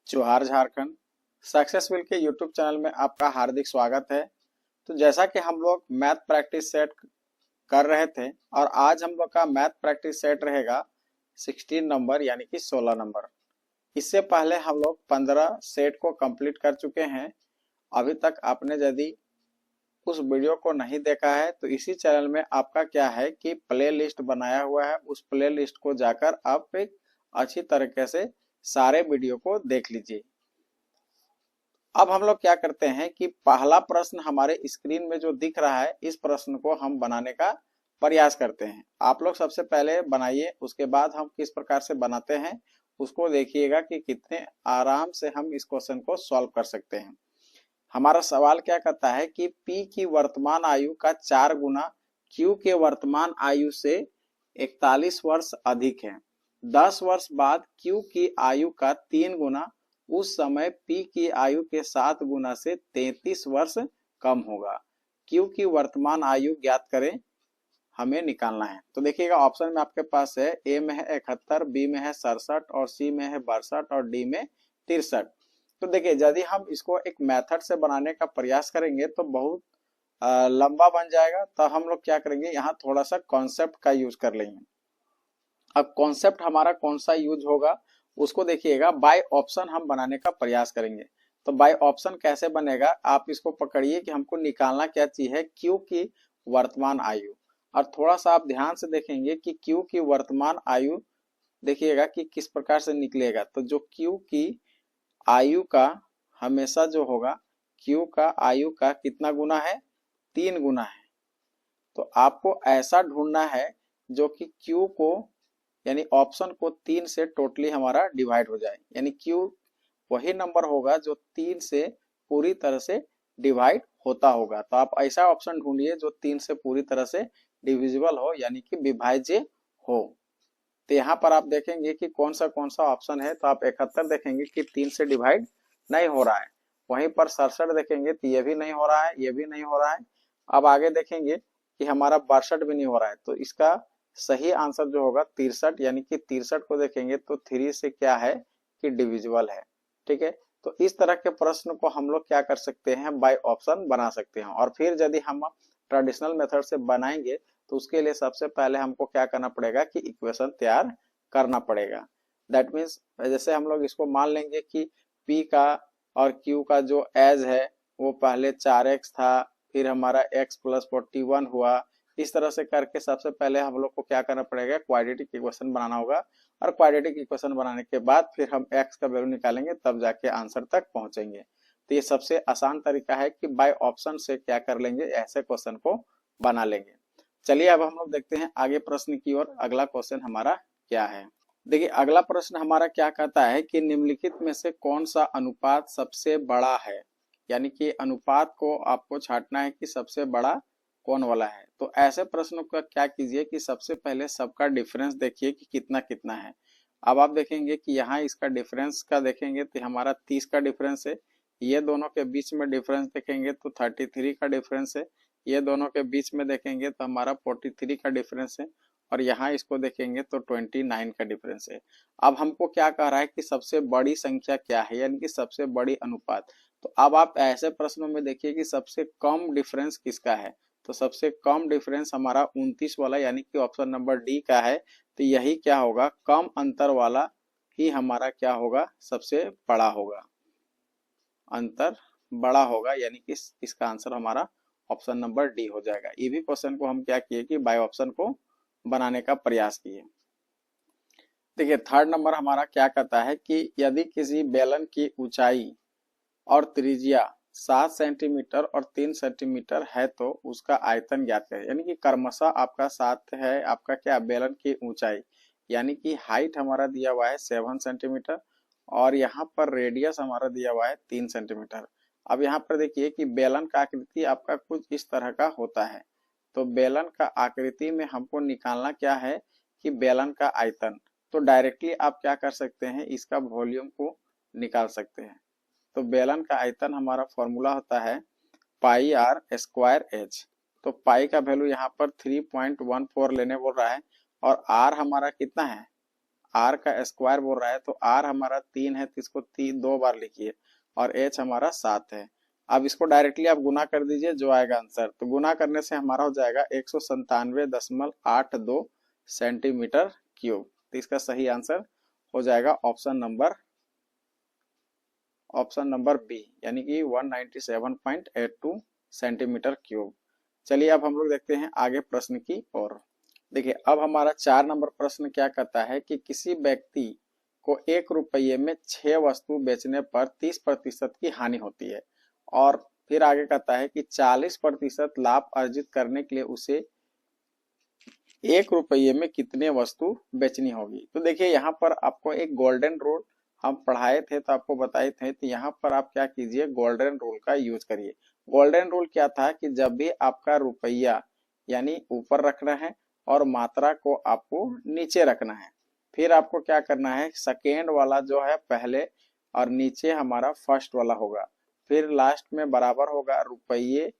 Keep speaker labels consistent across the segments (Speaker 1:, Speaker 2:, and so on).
Speaker 1: जोहार झारखंड। सक्सेसफुल के YouTube channel में आपका हार्दिक स्वागत है। तो जैसा कि हम लोग मैथ प्रैक्टिस सेट कर रहे थे और आज हम लोग का मैथ प्रैक्टिस सेट रहेगा 16 नंबर यानी कि 16 नंबर। इससे पहले हम लोग 15 सेट को कंप्लीट कर चुके हैं। अभी तक आपने यदि उस वीडियो को नहीं देखा है तो इसी चैनल में आपका क्या है कि प्ले लिस्ट बनाया हुआ है, उस प्ले लिस्ट को जाकर आप एक अच्छी तरीके से सारे वीडियो को देख लीजिए। अब हम लोग क्या करते हैं कि पहला प्रश्न हमारे स्क्रीन में जो दिख रहा है इस प्रश्न को हम बनाने का प्रयास करते हैं। आप लोग सबसे पहले बनाइए, उसके बाद हम किस प्रकार से बनाते हैं उसको देखिएगा कि कितने आराम से हम इस क्वेश्चन को सॉल्व कर सकते हैं। हमारा सवाल क्या कहता है कि P की वर्तमान आयु का 4 गुना Q के वर्तमान आयु से 41 वर्ष अधिक है। 10 वर्ष बाद Q की आयु का 3 गुना उस समय P की आयु के 7 गुना से 33 वर्ष कम होगा। Q की वर्तमान आयु ज्ञात करें, हमें निकालना है। तो देखिएगा ऑप्शन में आपके पास है ए में है 71, बी में है 67 और सी में है 62 और डी में 63। तो देखिए यदि हम इसको एक मेथड से बनाने का प्रयास करेंगे तो बहुत लंबा बन जाएगा। तो हम लोग क्या करेंगे, यहाँ थोड़ा सा कॉन्सेप्ट का यूज कर लेंगे। अब कॉन्सेप्ट हमारा कौन सा यूज होगा उसको देखिएगा, बाय ऑप्शन हम बनाने का प्रयास करेंगे। तो बाय ऑप्शन कैसे बनेगा, आप इसको पकड़िए कि हमको निकालना क्या चीज है, क्यू की वर्तमान आयु। और थोड़ा सा आप ध्यान से देखेंगे कि क्यू की वर्तमान आयु देखिएगा कि किस प्रकार से निकलेगा। तो जो क्यू की आयु का हमेशा जो होगा, क्यू का आयु का कितना गुना है, 3 गुना है। तो आपको ऐसा ढूंढना है जो कि क्यू को यानी ऑप्शन को 3 से टोटली हमारा डिवाइड हो जाए, यानी क्यू वही नंबर होगा जो 3 से पूरी तरह से डिवाइड होता होगा। तो आप ऐसा ऑप्शन ढूंढिए जो 3 से पूरी तरह से डिविजिबल हो यानी कि विभाज्य हो। तो यहाँ पर आप देखेंगे कि कौन सा ऑप्शन है। तो आप 71 देखेंगे कि 3 से डिवाइड नहीं हो रहा है। वहीं पर 67 देखेंगे तो ये भी नहीं हो रहा है, ये भी नहीं हो रहा है। अब आगे देखेंगे कि हमारा 62 भी नहीं हो रहा है। तो इसका सही आंसर जो होगा 63, यानी कि 63 को देखेंगे तो 3 से क्या है कि डिविजिबल है। ठीक है, तो इस तरह के प्रश्न को हम लोग क्या कर सकते हैं, बाय ऑप्शन बना सकते हैं। और फिर यदि हम ट्रेडिशनल मेथड से बनाएंगे तो उसके लिए सबसे पहले हमको क्या करना पड़ेगा कि इक्वेशन तैयार करना पड़ेगा। दैट मीन्स जैसे हम लोग इसको मान लेंगे कि P का और Q का जो एज है वो पहले 4x था, फिर हमारा x प्लस 41 हुआ। इस तरह से करके सबसे पहले हम लोग को क्या करना पड़ेगा, क्वाड्रेटिक इक्वेशन बनाना होगा। और क्वाड्रेटिक इक्वेशन बनाने के बाद फिर हम x का वैल्यू निकालेंगे, तब जाके आंसर तक पहुंचेंगे। तो ये सबसे आसान तरीका है कि बाय ऑप्शन से क्या कर लेंगे, ऐसे क्वेश्चन को बना लेंगे। चलिए अब हम लोग देखते हैं आगे प्रश्न की ओर। अगला क्वेश्चन हमारा क्या है, देखिए अगला प्रश्न हमारा क्या कहता है कि निम्नलिखित में से कौन सा अनुपात सबसे बड़ा है। यानी कि अनुपात को आपको छांटना है कि सबसे बड़ा कौन वाला है। तो ऐसे प्रश्नों का क्या कीजिए कि सबसे पहले सबका डिफरेंस देखिए कि कितना कितना है। अब आप देखेंगे कि यहाँ इसका डिफरेंस का देखेंगे तो हमारा 30 का डिफरेंस है। ये दोनों के बीच में डिफरेंस देखेंगे तो 33 का डिफरेंस है। ये दोनों के बीच में देखेंगे तो हमारा 43 का डिफरेंस है। और यहाँ इसको देखेंगे तो 29 का डिफरेंस है। अब हमको क्या कह रहा है कि सबसे बड़ी संख्या क्या है, यानी कि सबसे बड़ी अनुपात। तो अब आप ऐसे प्रश्नों में देखिए कि सबसे कम डिफरेंस किसका है। तो सबसे कम डिफरेंस हमारा 29 वाला यानी कि ऑप्शन नंबर डी का है। तो यही क्या होगा, कम अंतर वाला ही हमारा क्या होगा, सबसे बड़ा होगा, अंतर बड़ा होगा, यानी कि इसका आंसर हमारा ऑप्शन नंबर डी हो जाएगा। ये भी क्वेश्चन को हम क्या किए कि बाय ऑप्शन को बनाने का प्रयास किए। देखिए थर्ड नंबर हमारा क्या कहता है कि यदि किसी बेलन की ऊंचाई और त्रिज्या 7 सेंटीमीटर और 3 सेंटीमीटर है तो उसका आयतन ज्ञात करें। यानी कि क्रमशः आपका 7 है आपका क्या, बेलन की ऊंचाई, यानी कि हाइट हमारा दिया हुआ है 7 सेंटीमीटर और यहाँ पर रेडियस हमारा दिया हुआ है 3 सेंटीमीटर। अब यहाँ पर देखिए कि बेलन का आकृति आपका कुछ इस तरह का होता है। तो बेलन का आकृति में हमको निकालना क्या है कि बेलन का आयतन। तो डायरेक्टली आप क्या कर सकते हैं, इसका वॉल्यूम को निकाल सकते हैं। तो बेलन का आयतन हमारा फॉर्मूला होता है पाई आर स्क्वायर एच। तो पाई का वैल्यू यहाँ पर 3.14 लेने बोल रहा है और आर हमारा कितना है, आर का स्क्वायर बोल रहा है, तो आर हमारा 3 है तो इसको 2 बार लिखिए, और एच हमारा 7 है। अब इसको डायरेक्टली आप गुना कर दीजिए, जो आएगा आंसर, तो गुना करने से हमारा हो जाएगा 197.82 सेंटीमीटर क्यूब। तो इसका सही आंसर हो जाएगा ऑप्शन नंबर बी, यानी कि 197.82 सेंटीमीटर क्यूब। चलिए अब हम लोग देखते हैं आगे प्रश्न की ओर। देखिए अब हमारा 4 नंबर प्रश्न क्या कहता है कि किसी व्यक्ति को 1 रुपये में 6 वस्तु बेचने पर 30% की हानि होती है, और फिर आगे कहता है कि 40% लाभ अर्जित करने के लिए उसे 1 रुपये में कितने वस्तु बेचनी होगी। तो देखिए यहाँ पर आपको एक गोल्डन रूल हम पढ़ाए थे, तो आपको बताए थे, तो यहाँ पर आप क्या कीजिए, गोल्डन रूल का यूज करिए। गोल्डन रूल क्या था कि जब भी आपका रुपया यानी ऊपर रखना है और मात्रा को आपको नीचे रखना है, फिर आपको क्या करना है, सेकेंड वाला जो है पहले और नीचे हमारा फर्स्ट वाला होगा, फिर लास्ट में बराबर होगा रुपये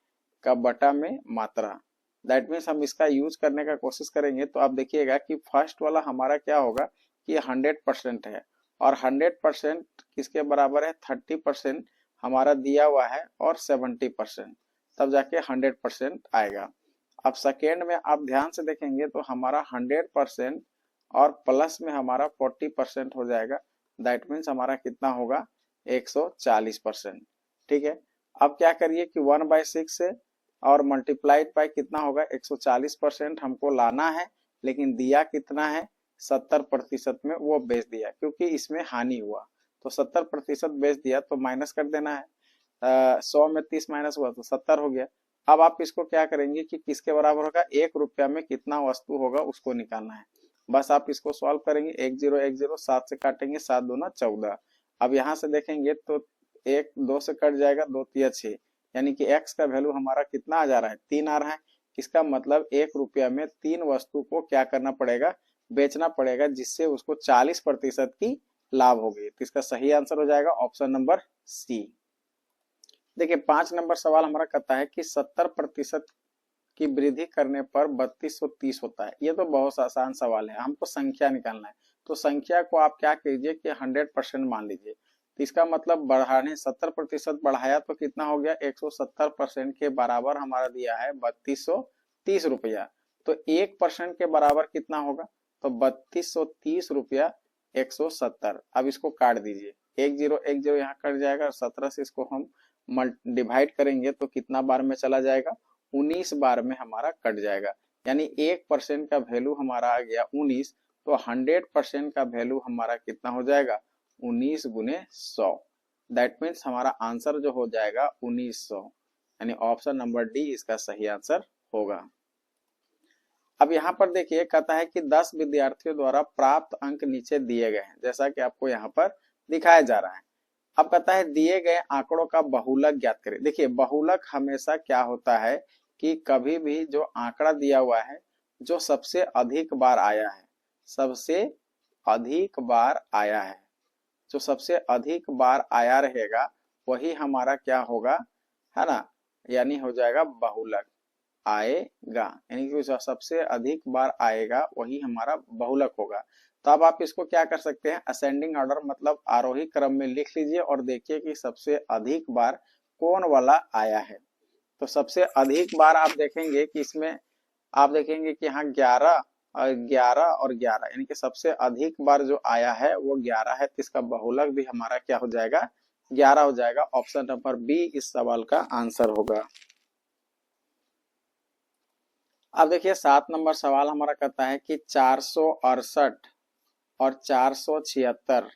Speaker 1: का बटा में मात्रा। दैट मीन्स हम इसका यूज करने का कोशिश करेंगे, तो आप देखिएगा कि फर्स्ट वाला हमारा क्या होगा कि 100% है, और 100% किसके बराबर है, 30% हमारा दिया हुआ है और 70%, तब जाके 100% आएगा। अब सेकेंड में आप ध्यान से देखेंगे तो हमारा 100% और प्लस में हमारा 40% हो जाएगा। दैट मीन्स हमारा कितना होगा, 140%। ठीक है, अब क्या करिए कि 1/6 से और मल्टीप्लाइड बाय कितना होगा, 140% हमको लाना है, लेकिन दिया कितना है, 70% में वो बेच दिया, क्योंकि इसमें हानि हुआ, तो 70% बेच दिया, तो माइनस कर देना है। 100 में 30 माइनस हुआ तो 70 हो गया। अब आप इसको क्या करेंगे कि किसके बराबर होगा, 1 रुपया में कितना वस्तु होगा उसको निकालना है। बस आप इसको सॉल्व करेंगे, 1010 7 से काटेंगे, 7 दूना 14। अब यहाँ से देखेंगे तो 1 2 से कट जाएगा, 2 3 6, यानी कि x का वैल्यू हमारा कितना आ जा रहा है, 3 आ रहा है। इसका मतलब 1 रुपया में 3 वस्तु को क्या करना पड़ेगा, बेचना पड़ेगा, जिससे उसको 40% की लाभ होगी। तो इसका सही आंसर हो जाएगा ऑप्शन नंबर सी। देखिए 5 नंबर सवाल हमारा कहता है कि 70% की वृद्धि करने पर 3230 होता है। ये तो बहुत आसान सवाल है, हमको संख्या निकालना है, तो संख्या को आप क्या कीजिए कि 100% मान लीजिए। तो इसका मतलब बढ़ाने 70% बढ़ाया तो कितना हो गया, 170% के बराबर हमारा दिया है 3230 रुपया। तो 1% के बराबर कितना होगा, तो 3230 रुपया 170। अब इसको काट दीजिए, 1010 यहाँ कट जाएगा, और 17 से इसको हम डिवाइड करेंगे तो कितना बार में चला जाएगा, 19 बार में हमारा कट जाएगा। यानी 1% का वैल्यू हमारा आ गया 19, तो 100% का वैल्यू हमारा कितना हो जाएगा, 19 गुने 100। दैट मीन्स हमारा आंसर जो हो जाएगा 1900, यानी ऑप्शन नंबर डी इसका सही आंसर होगा। अब यहाँ पर देखिए कहता है कि 10 विद्यार्थियों द्वारा प्राप्त अंक नीचे दिए गए हैं, जैसा कि आपको यहाँ पर दिखाया जा रहा है। अब कहता है दिए गए आंकड़ों का बहुलक ज्ञात करें। देखिए बहुलक हमेशा क्या होता है कि कभी भी जो आंकड़ा दिया हुआ है, जो सबसे अधिक बार आया है, सबसे अधिक बार आया है, जो सबसे अधिक बार आया रहेगा वही हमारा क्या होगा, है ना, यानी हो जाएगा बहुलक आएगा, यानी कि जो सबसे अधिक बार आएगा वही हमारा बहुलक होगा। तो अब आप इसको क्या कर सकते हैं, असेंडिंग ऑर्डर मतलब आरोही क्रम में लिख लीजिए और देखिए कि सबसे अधिक बार कौन वाला आया है। तो सबसे अधिक बार आप देखेंगे कि इसमें आप देखेंगे कि यहाँ 11 और 11 और 11, यानी कि सबसे अधिक बार जो आया है वो 11 है, तो इसका बहुलक भी हमारा क्या हो जाएगा, 11 हो जाएगा। ऑप्शन नंबर बी इस सवाल का आंसर होगा। अब देखिए 7 नंबर सवाल हमारा कहता है कि 468 और 476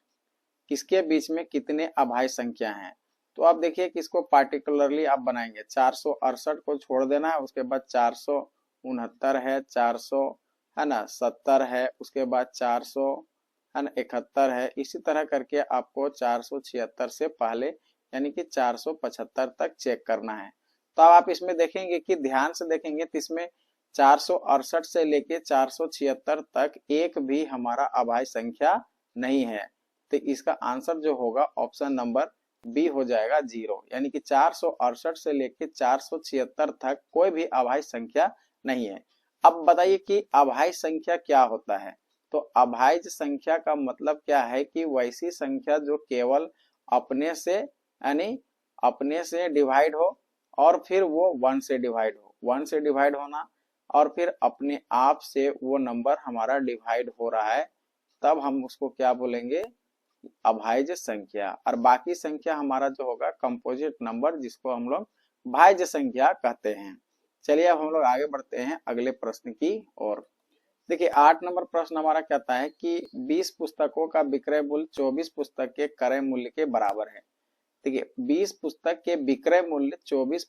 Speaker 1: किसके बीच में कितने अभाज्य संख्या हैं। तो आप देखिए कि इसको पार्टिकुलरली आप बनाएंगे, 468 को छोड़ देना है, उसके बाद 469 है, 400 है ना 70 है, उसके बाद 400 है ना 71 है, इसी तरह करके आपको 476 से पहले यानी कि 475 तक चेक करना है। तो अब आप इसमें देखेंगे कि ध्यान से देखेंगे तो इसमें 468 से लेके 476 तक एक भी हमारा अभाज्य संख्या नहीं है, तो इसका आंसर जो होगा ऑप्शन नंबर बी हो जाएगा 0, यानी कि 468 से लेके 476 तक कोई भी अभाज्य संख्या नहीं है। अब बताइए कि अभाज्य संख्या क्या होता है। तो अभाज्य संख्या का मतलब क्या है कि वैसी संख्या जो केवल अपने से यानी अपने से डिवाइड हो और फिर वो 1 से डिवाइड हो, 1 से डिवाइड होना और फिर अपने आप से वो नंबर हमारा डिवाइड हो रहा है, तब हम उसको क्या बोलेंगे, अभाज्य संख्या। और बाकी संख्या हमारा जो होगा कंपोजिट नंबर, जिसको हम लोग भाज्य संख्या कहते हैं। चलिए अब हम लोग आगे बढ़ते हैं अगले प्रश्न की ओर। देखिए 8 नंबर प्रश्न हमारा कहता है कि 20 पुस्तकों का विक्रय मूल्य 24 पुस्तक के क्रय मूल्य के बराबर है। देखिए 20 पुस्तक के विक्रय मूल्य 24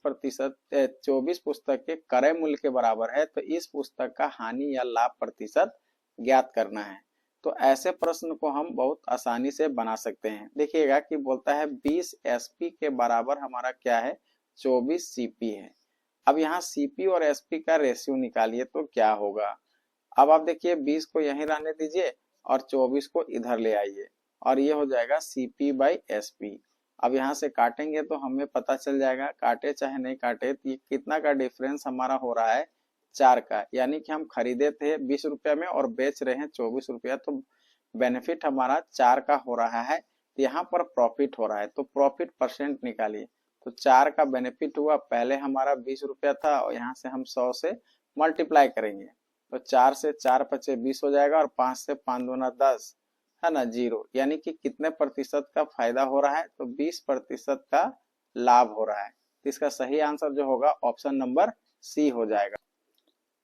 Speaker 1: पुस्तक के क्रय मूल्य के बराबर है, तो इस पुस्तक का हानि या लाभ प्रतिशत ज्ञात करना है। तो ऐसे प्रश्न को हम बहुत आसानी से बना सकते हैं। देखिएगा कि बोलता है 20 एसपी के बराबर हमारा क्या है, 24 सीपी है। अब यहाँ सीपी और एसपी का रेशियो निकालिए तो क्या होगा। अब आप देखिए 20 को यहीं रहने दीजिए और 24 को इधर ले आइए और ये हो जाएगा सीपी बाई एसपी। अब यहाँ से काटेंगे तो हमें पता चल जाएगा, काटे चाहे नहीं काटे, तो ये कितना का डिफरेंस हमारा हो रहा है, 4 का। यानी कि हम खरीदे थे 20 रुपया में और बेच रहे हैं 24 रुपया, तो बेनिफिट हमारा 4 का हो रहा है। तो यहाँ पर प्रॉफिट हो रहा है, तो प्रॉफिट परसेंट निकालिए। तो 4 का बेनिफिट हुआ, पहले हमारा 20 रुपया था और यहाँ से हम 100 से मल्टीप्लाई करेंगे, तो 4 से 4 पचे 20 हो जाएगा और 5 से 5 दूना 10 है ना, 0। यानी कि कितने प्रतिशत का फायदा हो रहा है, तो 20% का लाभ हो रहा है। तो इसका सही आंसर जो होगा ऑप्शन नंबर सी हो जाएगा।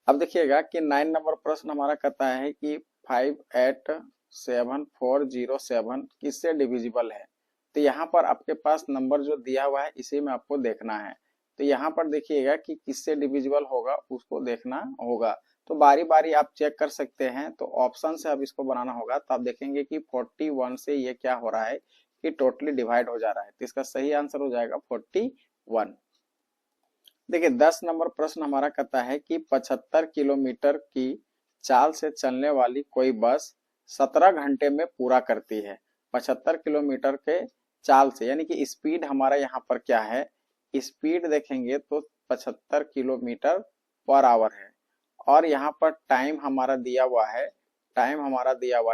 Speaker 1: अब देखिएगा कि 9 नंबर प्रश्न हमारा कहता है कि 587 किससे डिविजिबल है। तो यहाँ पर आपके पास नंबर जो दिया हुआ है इसी में आपको देखना है। तो यहाँ पर देखिएगा कि किससे डिविजिबल होगा उसको देखना होगा। तो बारी बारी आप चेक कर सकते हैं। तो ऑप्शन से अब इसको बनाना होगा, तो आप देखेंगे कि 41 से ये क्या हो रहा है कि टोटली डिवाइड हो जा रहा है। तो इसका सही आंसर हो जाएगा 41। देखिए 10 नंबर प्रश्न हमारा कहता है कि 75 किलोमीटर की चाल से चलने वाली कोई बस 17 घंटे में पूरा करती है। 75 किलोमीटर के चाल से, यानी कि स्पीड हमारा यहाँ पर क्या है, स्पीड देखेंगे तो 75 किलोमीटर पर आवर है और यहाँ पर टाइम हमारा दिया हुआ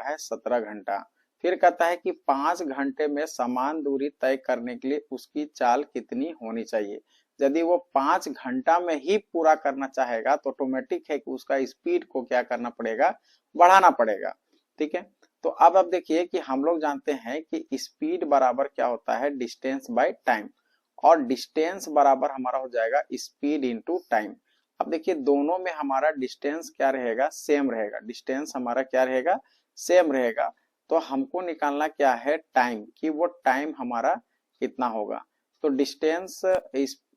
Speaker 1: है, 17 घंटा। फिर कहता है कि 5 घंटे में समान दूरी तय करने के लिए उसकी चाल कितनी होनी चाहिए। यदि वो 5 घंटा में ही पूरा करना चाहेगा तो ऑटोमेटिक है कि उसका स्पीड को क्या करना पड़ेगा, बढ़ाना पड़ेगा। ठीक है, तो अब आप देखिए कि हम लोग जानते हैं कि स्पीड बराबर क्या होता है, डिस्टेंस बाय टाइम, और डिस्टेंस बराबर हमारा हो जाएगा स्पीड इनटू टाइम। अब देखिए दोनों में हमारा डिस्टेंस क्या रहेगा, सेम रहेगा। डिस्टेंस हमारा क्या रहेगा, सेम रहेगा। तो हमको निकालना क्या है, टाइम, कि वो टाइम हमारा कितना होगा। तो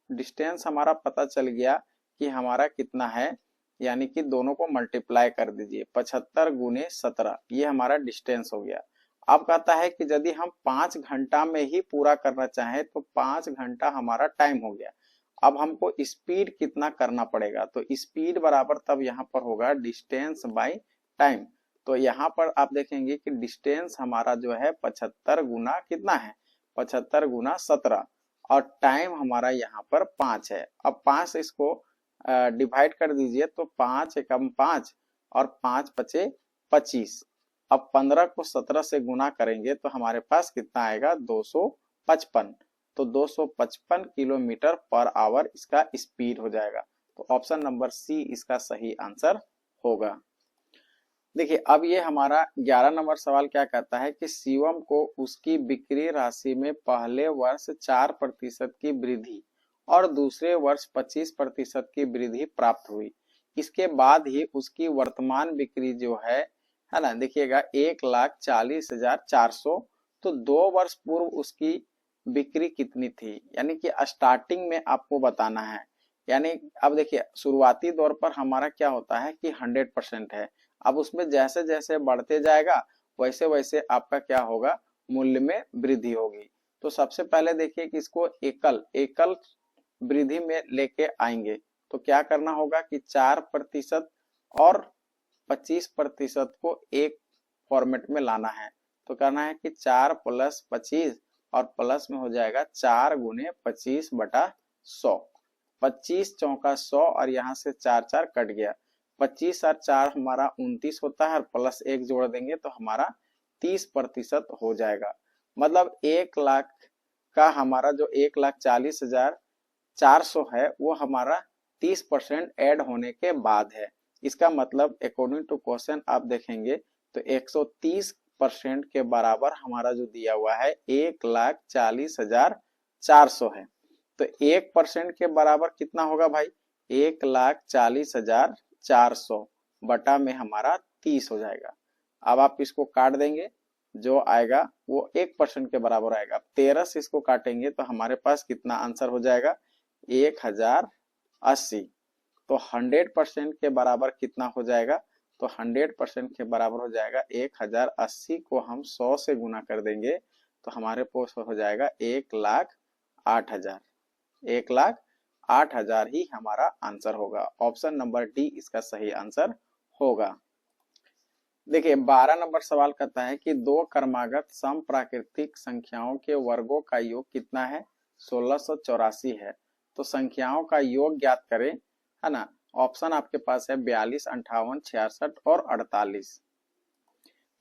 Speaker 1: डिस्टेंस हमारा पता चल गया कि हमारा कितना है, यानी कि दोनों को मल्टीप्लाई कर दीजिए, 75 गुने 17, ये हमारा डिस्टेंस हो गया। अब कहता है कि यदि हम 5 घंटा में ही पूरा करना चाहें तो 5 घंटा हमारा टाइम हो गया। अब हमको स्पीड कितना करना पड़ेगा, तो स्पीड बराबर तब यहाँ पर होगा डिस्टेंस बाय टाइम। तो यहाँ पर आप देखेंगे कि डिस्टेंस हमारा जो है 75 गुना कितना है, 75 गुना 17, और टाइम हमारा यहाँ पर 5 है। अब 5 से इसको डिवाइड कर दीजिए, तो 5 एकम 5 और 5 पचे 25। अब 15 को 17 से गुना करेंगे तो हमारे पास कितना आएगा, 255। तो 255 किलोमीटर पर आवर इसका स्पीड हो जाएगा। तो ऑप्शन नंबर सी इसका सही आंसर होगा। देखिए अब ये हमारा 11 नंबर सवाल क्या कहता है कि शिवम को उसकी बिक्री राशि में पहले वर्ष 4% की वृद्धि और दूसरे वर्ष 25% की वृद्धि प्राप्त हुई। इसके बाद ही उसकी वर्तमान बिक्री जो है ना, देखिएगा 1,40,400। तो 2 वर्ष पूर्व उसकी बिक्री कितनी थी, यानी कि स्टार्टिंग में आपको बताना है। यानी अब देखिए शुरुआती दौर पर हमारा क्या होता है कि 100% है। अब उसमें जैसे जैसे बढ़ते जाएगा वैसे वैसे आपका क्या होगा, मूल्य में वृद्धि होगी। तो सबसे पहले देखिए कि इसको एकल वृद्धि में लेके आएंगे। तो क्या करना होगा कि 4% और 25% को एक फॉर्मेट में लाना है। तो करना है कि 4 + 25 और प्लस में हो जाएगा 4 गुने 25/100। 25 चौका 100 और यहाँ से 4 4 कट गया। 25 और 4 हमारा 29 होता है और प्लस 1 जोड़ देंगे तो हमारा 30% हो जाएगा। मतलब 1 लाख का हमारा जो 1,40,400 है वो हमारा 30% ऐड होने के बाद है। इसका मतलब अकॉर्डिंग टू क्वेश्चन आप देखेंगे तो 130% के बराबर हमारा जो दिया हुआ है 1,40,400 है। तो 1% के बराबर कितना होगा भाई? 1,40,400 बटा में हमारा 30 हो जाएगा। अब आप इसको काट देंगे, जो आएगा वो 1% के बराबर आएगा। 13 से इसको काटेंगे तो हमारे पास कितना आंसर हो जाएगा? 1080। तो 100% के बराबर कितना हो जाएगा? तो 100% के बराबर हो जाएगा 1080 को हम 100 से गुना कर देंगे तो हमारे पास हो जाएगा 1,08,000। 1,08,000 ही हमारा आंसर होगा। ऑप्शन नंबर डी इसका सही आंसर होगा। देखिए 12 नंबर सवाल कहता है कि दो क्रमागत सम प्राकृतिक संख्याओं के वर्गों का योग कितना है? 1684 है। तो संख्याओं का योग ज्ञात करें, है ना। ऑप्शन आपके पास है 42, 58, 66 और 48।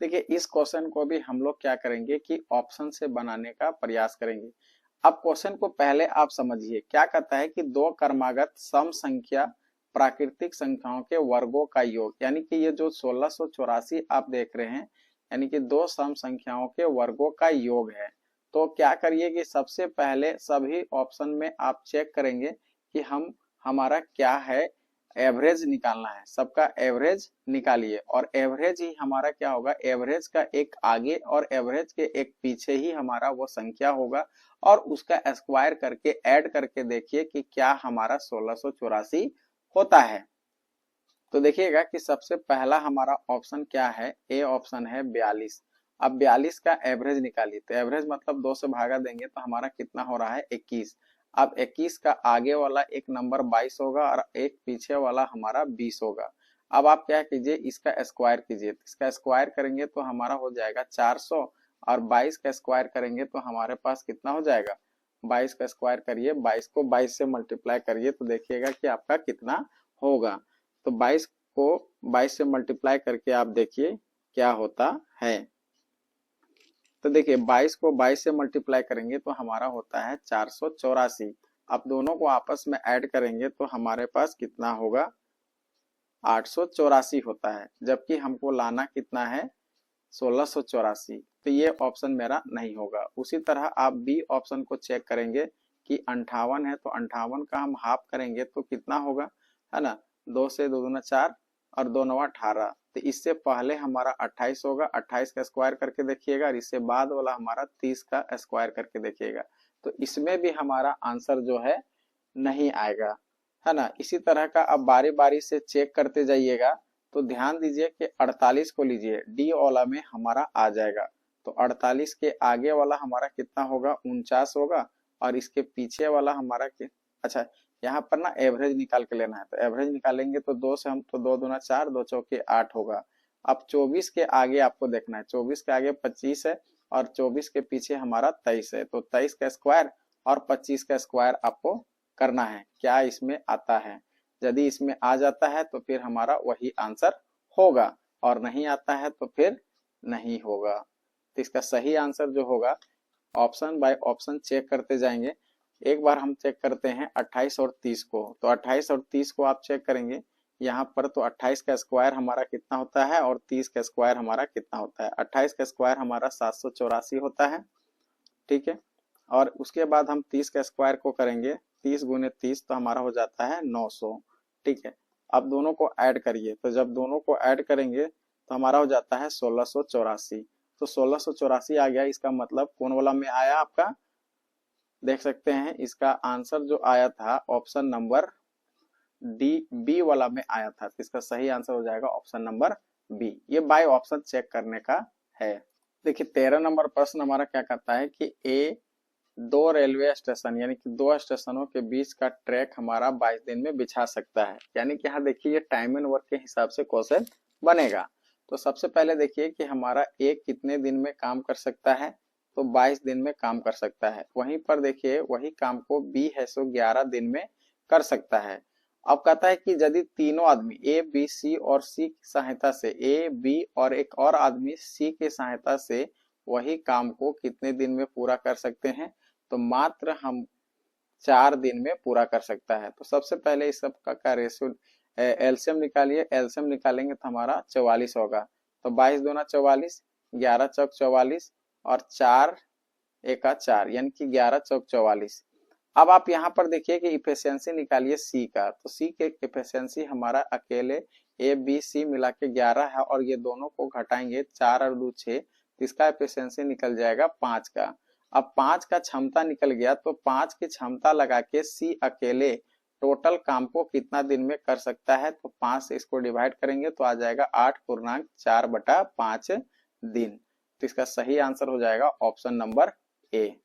Speaker 1: देखिए इस क्वेश्चन को भी हम लोग क्या करेंगे कि ऑप्शन से बनाने का प्रयास करेंगे। अब क्वेश्चन को पहले आप समझिए, क्या कहता है कि दो क्रमागत सम संख्या प्राकृतिक संख्याओं के वर्गों का योग, यानी कि ये जो 1684 आप देख रहे हैं यानी कि दो सम संख्याओं के वर्गों का योग है। तो क्या करिए कि सबसे पहले सभी ऑप्शन में आप चेक करेंगे कि हमारा क्या है, एवरेज निकालना है। सबका एवरेज निकालिए और एवरेज ही हमारा क्या होगा, एवरेज का एक आगे और एवरेज के एक पीछे ही हमारा वो संख्या होगा और उसका स्क्वायर करके ऐड करके देखिए कि क्या हमारा 1684 होता है। तो देखिएगा कि सबसे पहला हमारा ऑप्शन क्या है, ए ऑप्शन है 42। अब 42 का एवरेज निकालिए, तो एवरेज मतलब 2 से भागा देंगे तो हमारा कितना हो रहा है 21। अब 21 का आगे वाला एक नंबर 22 होगा और एक पीछे वाला हमारा 20 होगा। अब आप क्या कीजिए, इसका स्क्वायर कीजिए। इसका स्क्वायर करेंगे तो हमारा हो जाएगा 400 और 22 का स्क्वायर करेंगे तो हमारे पास कितना हो जाएगा, 22 का स्क्वायर करिए, 22 को 22 से मल्टीप्लाई करिए तो देखिएगा कि आपका कितना होगा। तो 22 को 22 से मल्टीप्लाई करके आप देखिए क्या होता है। तो देखिए 22 को 22 से मल्टीप्लाई करेंगे तो हमारा होता है 484। अब दोनों को आपस में ऐड करेंगे तो हमारे पास कितना होगा, 884 होता है, जबकि हमको लाना कितना है, 1684। तो ये ऑप्शन मेरा नहीं होगा। उसी तरह आप बी ऑप्शन को चेक करेंगे कि 58 है, तो 58 का हम हाफ करेंगे तो कितना होगा, है ना। 2 से 2 दूना 4 और 2 नवा 18। तो इससे पहले हमारा 28 होगा, 28 का स्क्वायर करके देखिएगा और इससे बाद वाला हमारा 30 का स्क्वायर करके देखिएगा। तो इसमें भी हमारा आंसर जो है नहीं आएगा, है ना। इसी तरह का अब बारी बारी से चेक करते जाइएगा। तो ध्यान दीजिए कि 48 को लीजिए, डी वाला में हमारा आ जाएगा। तो 48 के आगे वाला हमारा कितना होगा, 49 होगा और इसके पीछे वाला हमारा अच्छा यहाँ पर ना एवरेज निकाल के लेना है। तो एवरेज निकालेंगे तो 2 से हम तो 2 दूना 4, 2 चौके 8 होगा। अब 24 के आगे आपको देखना है, 24 के आगे 25 है और 24 के पीछे हमारा 23 है। तो 23 का स्क्वायर और 25 का स्क्वायर आपको करना है, क्या इसमें आता है। यदि इसमें आ जाता है तो फिर हमारा वही आंसर होगा और नहीं आता है तो फिर नहीं होगा। तो इसका सही आंसर जो होगा, ऑप्शन बाय ऑप्शन चेक करते जाएंगे। एक बार हम चेक करते हैं 28 और 30 को। तो 28 और 30 को आप चेक करेंगे यहाँ पर, तो 28 का स्क्वायर हमारा कितना होता है और 30 का स्क्वायर हमारा कितना होता है। 28 का स्क्वायर हमारा 784 होता है, ठीक है। और उसके बाद हम 30 का स्क्वायर को करेंगे, 30 गुने 30 तो हमारा हो जाता है 900, ठीक है। अब दोनों को ऐड करिए, तो जब दोनों को ऐड करेंगे तो हमारा हो जाता है 1684। तो 1684 आ गया। इसका मतलब कौन वाला में आया आपका, देख सकते हैं इसका आंसर जो आया था ऑप्शन नंबर डी, बी वाला में आया था। तो इसका सही आंसर हो जाएगा ऑप्शन नंबर बी। ये बाय ऑप्शन चेक करने का है। देखिए 13 नंबर प्रश्न हमारा क्या कहता है कि ए, 2 रेलवे स्टेशन यानी कि 2 स्टेशनों के बीच का ट्रैक हमारा 22 दिन में बिछा सकता है। यानी कि यहाँ देखिए ये टाइम एंड वर्क के हिसाब से क्वेश्चन बनेगा। तो सबसे पहले देखिए कि हमारा एक कितने दिन में काम कर सकता है, तो 22 दिन में काम कर सकता है। वहीं पर देखिए वही काम को बी है सो 11 दिन में कर सकता है। अब कहता है कि यदि तीनों आदमी ए बी सी और सी की सहायता से, ए बी और एक और आदमी सी की सहायता से वही काम को कितने दिन में पूरा कर सकते हैं, तो मात्र हम 4 दिन में पूरा कर सकता है। तो सबसे पहले इस सब का रेशियो एलसीएम निकालिए। एलसीएम निकालेंगे तो हमारा 44 होगा। तो 22 दूना 44, 11 चौक 44 और 4 एका 4, यानी कि 11 चौक 44। अब आप यहाँ पर देखिए कि इफिशियंसी निकालिए सी का। तो सी के इफिशियंसी हमारा अकेले ए बी सी मिला के 11 है, और ये दोनों को घटाएंगे 4 और 2 6, तो इसका इफिशियंसी निकल जाएगा 5 का। अब 5 का क्षमता निकल गया, तो 5 की क्षमता लगा के सी अकेले टोटल काम को कितना दिन में कर सकता है, तो 5 से इसको डिवाइड करेंगे तो आ जाएगा 8.4/5 दिन। तो इसका सही आंसर हो जाएगा ऑप्शन नंबर ए।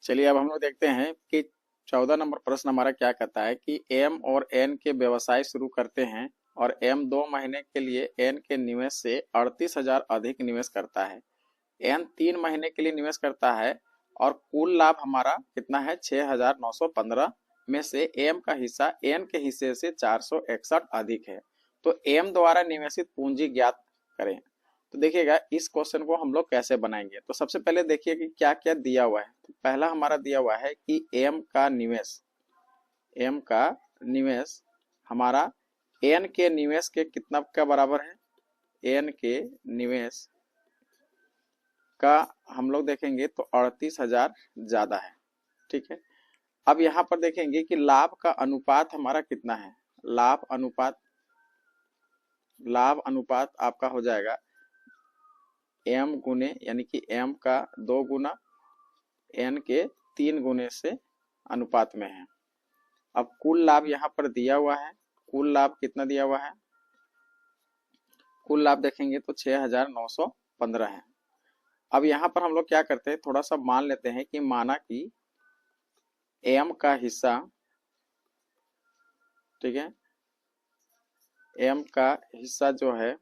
Speaker 1: चलिए अब हम लोग देखते हैं कि 14 नंबर प्रश्न हमारा क्या कहता है कि एम और एन के व्यवसाय शुरू करते हैं और एम 2 महीने के लिए एन के निवेश से 38,000 अधिक निवेश करता है। एन 3 महीने के लिए निवेश करता है और कुल लाभ हमारा कितना है, 6,915 में से एम का हिस्सा एन के हिस्से से 461 अधिक है। तो एम द्वारा निवेशित पूंजी ज्ञात करें। तो देखिएगा इस क्वेश्चन को हम लोग कैसे बनाएंगे। तो सबसे पहले देखिए कि क्या क्या दिया हुआ है। तो पहला हमारा दिया हुआ है कि एम का निवेश हमारा एन के निवेश के कितना का बराबर है, एन के निवेश का हम लोग देखेंगे तो 38,000 ज्यादा है। ठीक है, अब यहाँ पर देखेंगे कि लाभ का अनुपात हमारा कितना है। लाभ अनुपात आपका हो जाएगा एम गुने, यानी कि एम का 2 गुना एन के 3 गुने से अनुपात में है। अब कुल लाभ यहाँ पर दिया हुआ है। कुल लाभ कितना दिया हुआ है, कुल लाभ देखेंगे तो 6,915 है। अब यहाँ पर हम लोग क्या करते हैं, थोड़ा सा मान लेते हैं कि माना कि एम का हिस्सा, ठीक है, एम का हिस्सा जो है,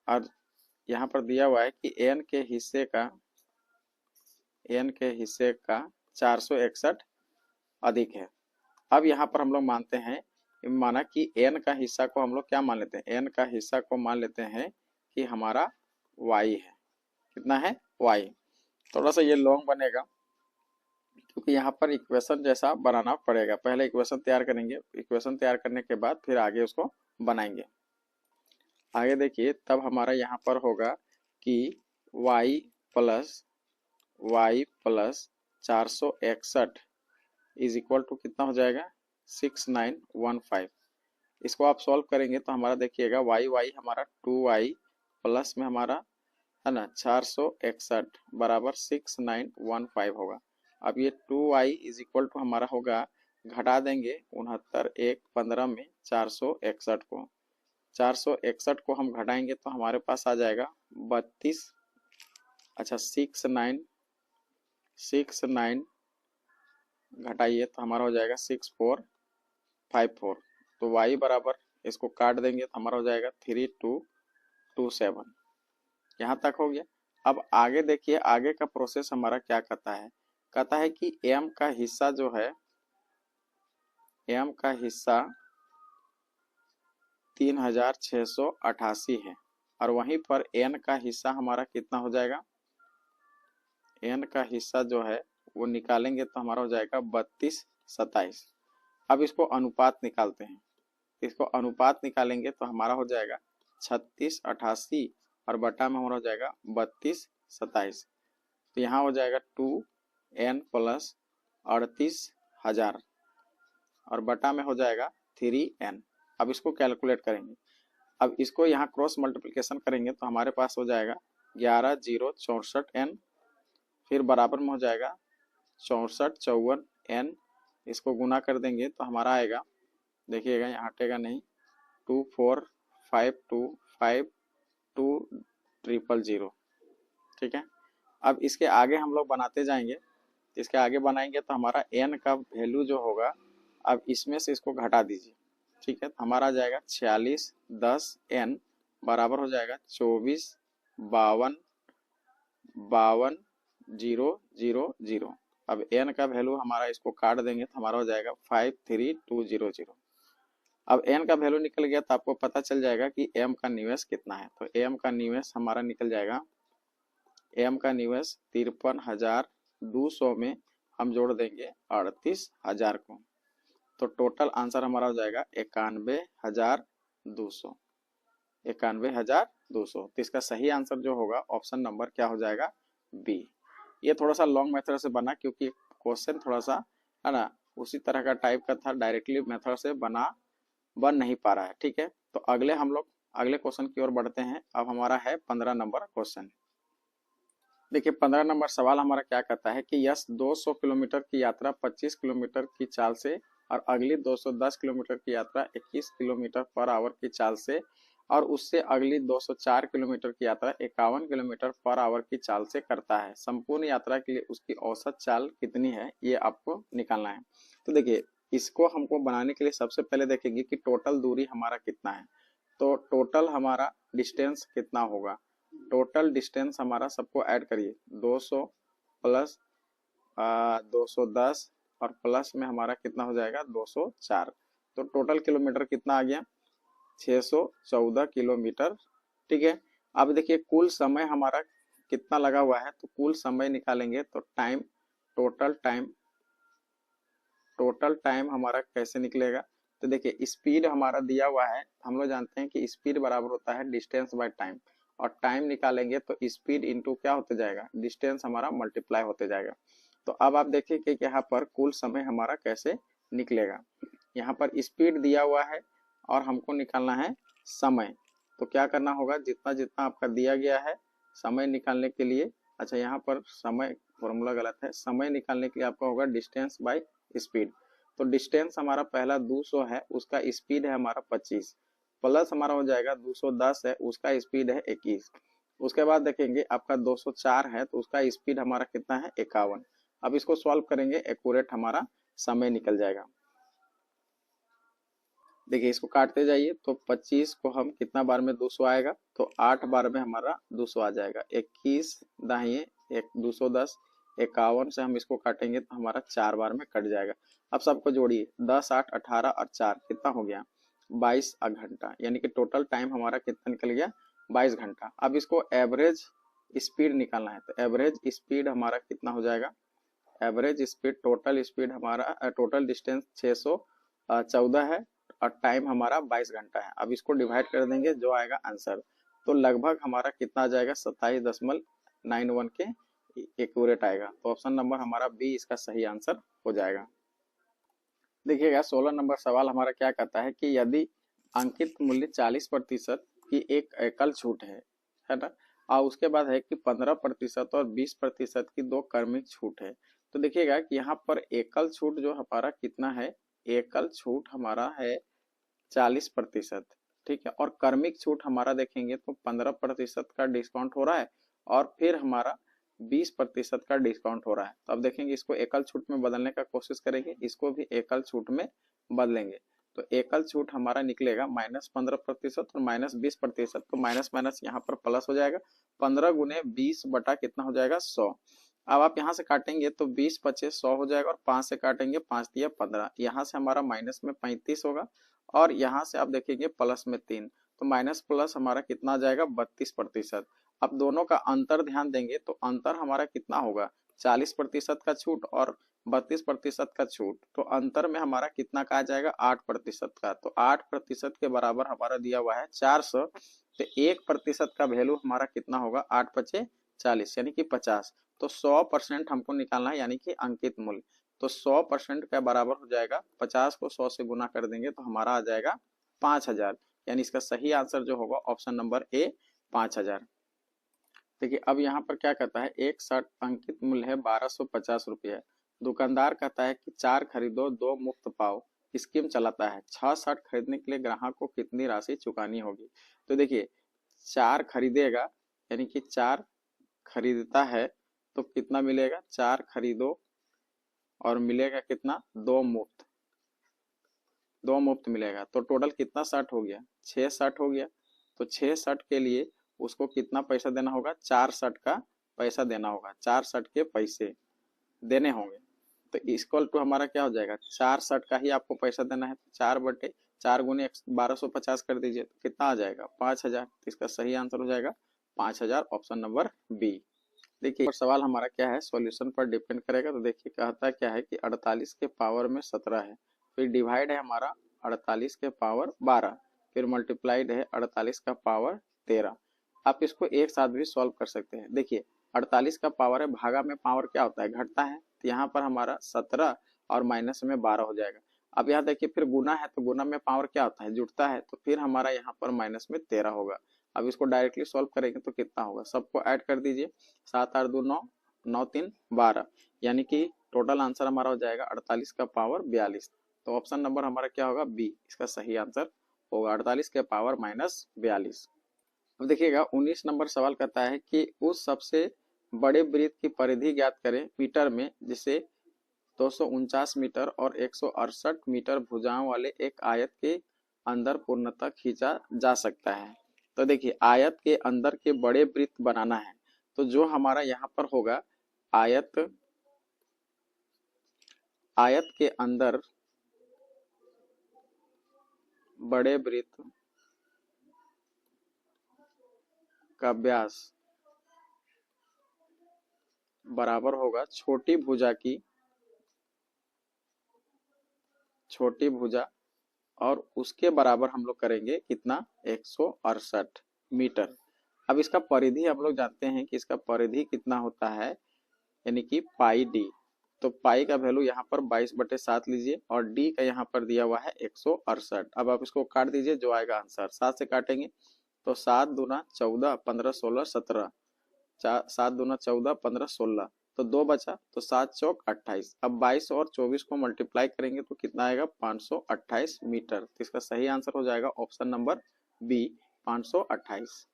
Speaker 1: और यहाँ पर दिया हुआ है कि एन के हिस्से का 461 अधिक है। अब यहाँ पर हम लोग मानते हैं, माना कि एन का हिस्सा को हम लोग क्या मान लेते हैं, एन का हिस्सा को मान लेते हैं कि हमारा वाई है। कितना है, वाई। थोड़ा सा ये लॉन्ग बनेगा क्योंकि यहाँ पर इक्वेशन जैसा बनाना पड़ेगा। पहले इक्वेशन तैयार करेंगे, इक्वेशन तैयार करने के बाद फिर आगे उसको बनाएंगे। आगे देखिए, तब हमारा यहाँ पर होगा कि y plus 461 is equal to कितना हो जाएगा, 6915। इसको आप सॉल्व करेंगे तो हमारा देखिएगा y हमारा 2y प्लस में हमारा है ना 461 बराबर 6915 होगा। अब ये 2y इज इक्वल टू हमारा होगा, घटा देंगे 69 1 15 में 461 को हम घटाएंगे तो हमारे पास आ जाएगा 32, अच्छा 69 घटाइए तो हमारा हो जाएगा 6454। तो y बराबर इसको काट देंगे तो हमारा हो जाएगा 3227। यहाँ तक हो गया। अब आगे देखिए, आगे का प्रोसेस हमारा क्या कहता है, कहता है कि m का हिस्सा जो है, m का हिस्सा 3688 है, और वहीं पर n का हिस्सा हमारा कितना हो जाएगा, n का हिस्सा जो है वो निकालेंगे तो हमारा हो जाएगा 32 27। अब इसको अनुपात निकालते हैं। इसको अनुपात निकालेंगे तो हमारा हो जाएगा 36 88 और बटा में हमारा हो जाएगा 32 27। तो यहाँ हो जाएगा 2n प्लस 38,000 और बटा में हो जाएगा 3n। अब इसको कैलकुलेट करेंगे। अब इसको यहाँ क्रॉस मल्टीप्लिकेशन करेंगे तो हमारे पास हो जाएगा 11,064n, फिर बराबर में हो जाएगा 6454n। इसको गुना कर देंगे तो हमारा आएगा, देखिएगा यहाँ हटेगा नहीं, 24525200। ठीक है, अब इसके आगे हम लोग बनाते जाएंगे। इसके आगे बनाएंगे तो हमारा n का वैल्यू जो होगा, अब इसमें से इसको घटा दीजिए। ठीक है, तो हमारा आ जाएगा 46 10 n बराबर हो जाएगा 24 52 000। अब n का वैल्यू हमारा इसको काट देंगे तो हमारा हो जाएगा 53200। अब n का वैल्यू निकल गया तो आपको पता चल जाएगा कि m का निवेश कितना है। तो m का निवेश हमारा निकल जाएगा, m का निवेश 53,200 में हम जोड़ देंगे 38,000 को, तो टोटल आंसर हमारा हो जाएगा 91,200। 91,200। तो इसका सही आंसर जो होगा ऑप्शन नंबर क्या हो जाएगा, बी। ये थोड़ा सा लॉन्ग मेथड से बना क्योंकि क्वेश्चन थोड़ा सा है ना उसी तरह का टाइप का था, डायरेक्टली मेथड से बन नहीं पा रहा है। ठीक है, तो हम लोग अगले क्वेश्चन की ओर बढ़ते हैं। अब हमारा है 15 नंबर क्वेश्चन। देखिए 15 नंबर सवाल हमारा क्या कहता है कि यस 200 किलोमीटर की यात्रा 25 किलोमीटर की चाल से और अगली 210 किलोमीटर की यात्रा 21 किलोमीटर पर आवर की चाल से और उससे अगली 204 किलोमीटर की यात्रा 51 किलोमीटर पर आवर की चाल से करता है। संपूर्ण यात्रा के लिए उसकी औसत चाल कितनी है, ये आपको निकालना है। तो देखिए इसको हमको बनाने के लिए सबसे पहले देखेंगे कि टोटल दूरी हमारा कितना है। तो टोटल हमारा डिस्टेंस कितना होगा, टोटल डिस्टेंस हमारा सबको ऐड करिए, 200 प्लस 210 और प्लस में हमारा कितना हो जाएगा 204। तो टोटल किलोमीटर कितना आ गया, 614 किलोमीटर। ठीक है, अब देखिए कुल समय हमारा कितना लगा हुआ है, तो कुल समय निकालेंगे तो टाइम, टोटल टाइम हमारा कैसे निकलेगा। तो देखिए स्पीड हमारा दिया हुआ है, हम लोग जानते हैं कि स्पीड बराबर होता है डिस्टेंस बाय टाइम, और टाइम निकालेंगे तो स्पीड इंटू क्या होते जाएगा, डिस्टेंस हमारा मल्टीप्लाई होते जाएगा। तो अब आप देखिए कि यहाँ पर कुल समय हमारा कैसे निकलेगा। यहाँ पर स्पीड दिया हुआ है और हमको निकालना है समय। तो क्या करना होगा, जितना जितना आपका दिया गया है समय निकालने के लिए, अच्छा यहाँ पर समय फॉर्मूला गलत है, समय निकालने के लिए आपका होगा डिस्टेंस बाय स्पीड। तो डिस्टेंस हमारा पहला 200 है, उसका स्पीड है हमारा 25, प्लस हमारा हो जाएगा 210 है, उसका स्पीड है 21। उसके बाद देखेंगे आपका 204 है तो उसका स्पीड हमारा कितना है 51। अब इसको सॉल्व करेंगे, एक्यूरेट हमारा समय निकल जाएगा। देखिए इसको काटते जाइए तो 25 को हम कितना बार में 200 आएगा, तो 8 बार में हमारा 200 आ जाएगा। 21 दाहिए 210, 51 से हम इसको काटेंगे तो हमारा 4 बार में कट जाएगा। अब सबको जोड़िए, 10 8 18 और 4 कितना हो गया 22 घंटा, यानी कि टोटल टाइम हमारा कितना निकल गया 22 घंटा। अब इसको एवरेज स्पीड निकालना है, तो एवरेज स्पीड हमारा कितना हो जाएगा, एवरेज स्पीड, टोटल स्पीड हमारा टोटल डिस्टेंस 614 है और टाइम हमारा 22 घंटा है। अब इसको डिवाइड कर देंगे, जो आएगा आंसर, तो लगभग हमारा कितना आ जाएगा 27.91 के एक्यूरेट आएगा। तो ऑप्शन नंबर हमारा बी इसका सही आंसर हो जाएगा। देखिएगा 16 नंबर सवाल हमारा क्या कहता है कि यदि अंकित मूल्य 40% की एक एकल छूट है ना, और उसके बाद है कि 15% और 20% की दो क्रमिक छूट है। तो देखिएगा कि यहाँ पर एकल छूट जो हमारा कितना है, एकल छूट हमारा है 40%। ठीक है, और क्रमिक छूट हमारा देखेंगे तो 15% का डिस्काउंट हो रहा है और फिर हमारा 20% का डिस्काउंट हो रहा है। तो अब देखेंगे इसको एकल छूट में बदलने का कोशिश करेंगे, इसको भी एकल छूट में बदलेंगे। तो एकल छूट हमारा निकलेगा -15% और -20%। तो माइनस माइनस यहाँ पर प्लस हो जाएगा, 15 गुने 20 बटा कितना हो जाएगा 100। अब आप यहाँ से काटेंगे तो 20 25 100 हो जाएगा और 5 से काटेंगे 5 दिया 15, यहाँ से हमारा माइनस में 35 होगा और यहाँ से आप देखेंगे प्लस में 3, तो माइनस प्लस हमारा कितना आ जाएगा 32%। अब दोनों का अंतर ध्यान देंगे तो अंतर हमारा कितना होगा, 40% का छूट और 32% का छूट, तो अंतर में हमारा कितना का आ जाएगा 8% का। तो 8% के बराबर हमारा दिया हुआ है 400, तो 1% का वैल्यू हमारा कितना होगा 8 पचे 40 यानी कि 50। तो 100% हमको निकालना है, यानी कि अंकित मूल्य। तो 100% का बराबर हो जाएगा, 50 को 100 से गुना कर देंगे तो हमारा आ जाएगा 5000, यानी इसका सही आंसर जो होगा ऑप्शन नंबर ए 5000। देखिए अब यहाँ पर क्या कहता है, एक शर्ट अंकित मूल्य है 1250 रुपये, दुकानदार कहता है कि 4 खरीदो 2 मुफ्त पाओ, स्कीम चलाता है। 6 शर्ट खरीदने के लिए ग्राहक को कितनी राशि चुकानी होगी। तो देखिए 4 खरीदेगा यानी कि 4 खरीदता है तो कितना मिलेगा, 4 खरीदो और मिलेगा कितना 2 मुफ्त, 2 मुफ्त मिलेगा। तो टोटल कितना शर्ट हो गया 6 शर्ट हो गया। तो 6 शर्ट के लिए उसको कितना पैसा देना होगा, 4 शर्ट का पैसा देना होगा, 4 शर्ट के पैसे। देने होंगे। तो इक्वल टू हमारा क्या हो जाएगा, 4 शर्ट का ही आपको पैसा देना है, 4/4 गुने 1250 कर दीजिए तो कितना आ जाएगा 5000। तो इसका सही आंसर हो जाएगा 5000, ऑप्शन नंबर बी। देखिए सवाल हमारा क्या है, सॉल्यूशन पर डिपेंड करेगा। तो देखिए कहता क्या है कि 48 के पावर में 17 है, फिर डिवाइड है हमारा 48 के पावर 12, फिर मल्टीप्लाइड है 48 का पावर 13। आप इसको एक साथ भी सॉल्व कर सकते हैं। देखिए 48 का पावर है, भागा में पावर क्या होता है, घटता है, तो यहाँ पर हमारा 17 और माइनस में 12 हो जाएगा। अब यहाँ देखिए फिर गुना है, तो गुना में पावर क्या होता है, जुड़ता है, तो फिर हमारा यहाँ पर माइनस में 13 होगा। अब इसको डायरेक्टली सॉल्व करेंगे तो कितना होगा, सबको ऐड कर दीजिए, 7 8 2 9, 9 3 12, यानी कि टोटल आंसर हमारा हो जाएगा 48 का पावर 42। तो ऑप्शन नंबर हमारा क्या होगा, बी, इसका सही आंसर होगा 48 के पावर माइनस 42। अब देखिएगा 19 नंबर सवाल कहता है कि उस सबसे बड़े वृत्त की परिधि ज्ञात करें मीटर में, जिसे 249 मीटर और 168 मीटर भुजाओं वाले एक आयत के अंदर पूर्णतः खींचा जा सकता है। तो देखिए आयत के अंदर के बड़े वृत्त बनाना है, तो जो हमारा यहाँ पर होगा आयत के अंदर बड़े वृत्त का व्यास बराबर होगा छोटी भुजा और उसके बराबर हम लोग करेंगे कितना, 168 मीटर। अब इसका परिधि हम लोग जानते हैं कि इसका परिधि कितना होता है, यानी कि पाई डी। तो पाई का वैल्यू यहाँ पर 22/7 लीजिए और डी का यहाँ पर दिया हुआ है 168। अब आप इसको काट दीजिए, जो आएगा आंसर 7 से काटेंगे तो 7 दूना 14, 15 16 17, 7 दूना 14 15 16, तो 2 बचा, तो 7 चौक 28। अब 22 और 24 को मल्टीप्लाई करेंगे तो कितना आएगा, 528 मीटर। तो इसका सही आंसर हो जाएगा ऑप्शन नंबर बी, 528।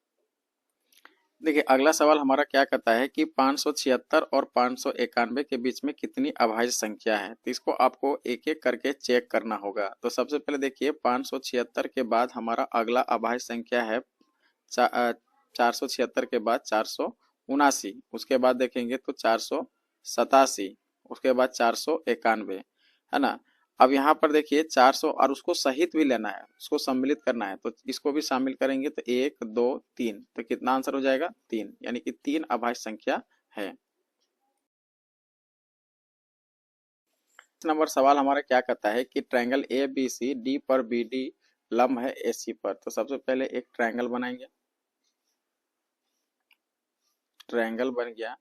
Speaker 1: देखिए अगला सवाल हमारा क्या कहता है कि 576 और 591 के बीच में कितनी अभाज्य संख्या है। तो इसको आपको एक एक करके चेक करना होगा। तो सबसे पहले देखिए 576 के बाद हमारा अगला अभाज्य संख्या है 476 के बाद 479, उसके बाद देखेंगे तो 487, उसके बाद 491, है ना। अब यहाँ पर देखिए 400 और उसको सहित भी लेना है, उसको सम्मिलित करना है, तो इसको भी शामिल करेंगे तो 1 2 3, तो कितना आंसर हो जाएगा 3, यानी कि 3 अभाज्य संख्या है। नंबर सवाल हमारा क्या कहता है कि triangle A B C D पर बी डी लंब है ए सी पर। तो सबसे पहले एक ट्रायंगल बनाएंगे, ट्रायंगल बन गया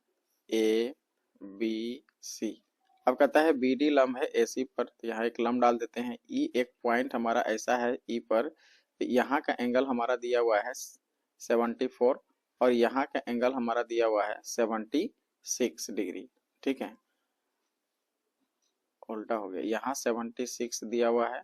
Speaker 1: ए बी सी। अब कहता है बी डी लंब है ए सी पर, तो यहाँ एक लंब डाल देते हैं। ई एक पॉइंट हमारा ऐसा है ई पर, तो यहाँ का एंगल हमारा दिया हुआ है 74 और यहाँ का एंगल हमारा दिया हुआ है 76 डिग्री, ठीक है, उल्टा हो गया, यहाँ 76 दिया हुआ है,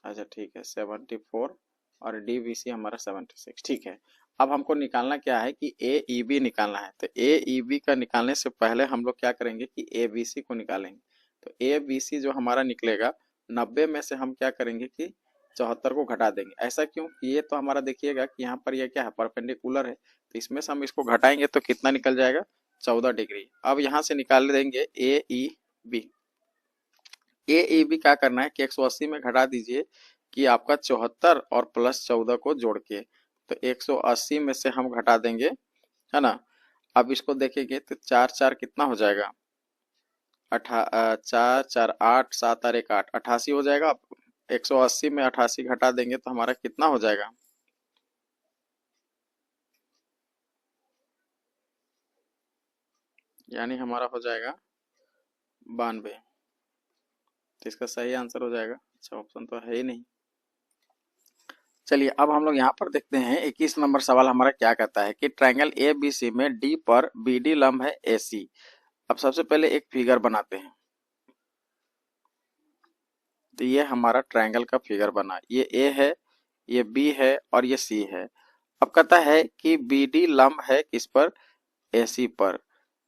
Speaker 1: अच्छा ठीक है 74 और डी बी सी हमारा 76, ठीक है। अब हमको निकालना क्या है कि ए ई बी निकालना है। तो ए ई बी का निकालने से पहले हम लोग क्या करेंगे कि ए बी सी को निकालेंगे। तो ए बी सी जो हमारा निकलेगा 90 में से हम क्या करेंगे कि 74 को घटा देंगे। ऐसा क्यों, ये तो हमारा देखिएगा कि यहाँ पर ये क्या है, परपेंडिकुलर है, तो इसमें से हम इसको घटाएंगे तो कितना निकल जाएगा 14 डिग्री। अब यहाँ से निकाल देंगे ए ई बी। ए ई बी क्या करना है कि 180 में घटा दीजिए कि आपका 74 और प्लस 14 को जोड़ के, तो 180 में से हम घटा देंगे, है ना। अब इसको देखेंगे तो 4 4 कितना हो जाएगा, 4 4 8, 7 और 1 8, 88 हो जाएगा। 180 में 88 घटा देंगे तो हमारा कितना हो जाएगा, यानी हमारा हो जाएगा 92। तो इसका सही आंसर हो जाएगा, अच्छा ऑप्शन तो है ही नहीं। चलिए अब हम लोग यहाँ पर देखते हैं 21 नंबर सवाल हमारा क्या कहता है कि ट्रायंगल ए बी सी में डी पर बी डी लंब है ए सी। अब सबसे पहले एक फिगर बनाते हैं। तो ये हमारा ट्रायंगल का फिगर बना, ये ए है, ये बी है और ये सी है। अब कहता है कि बी डी लंब है किस पर, ए सी पर,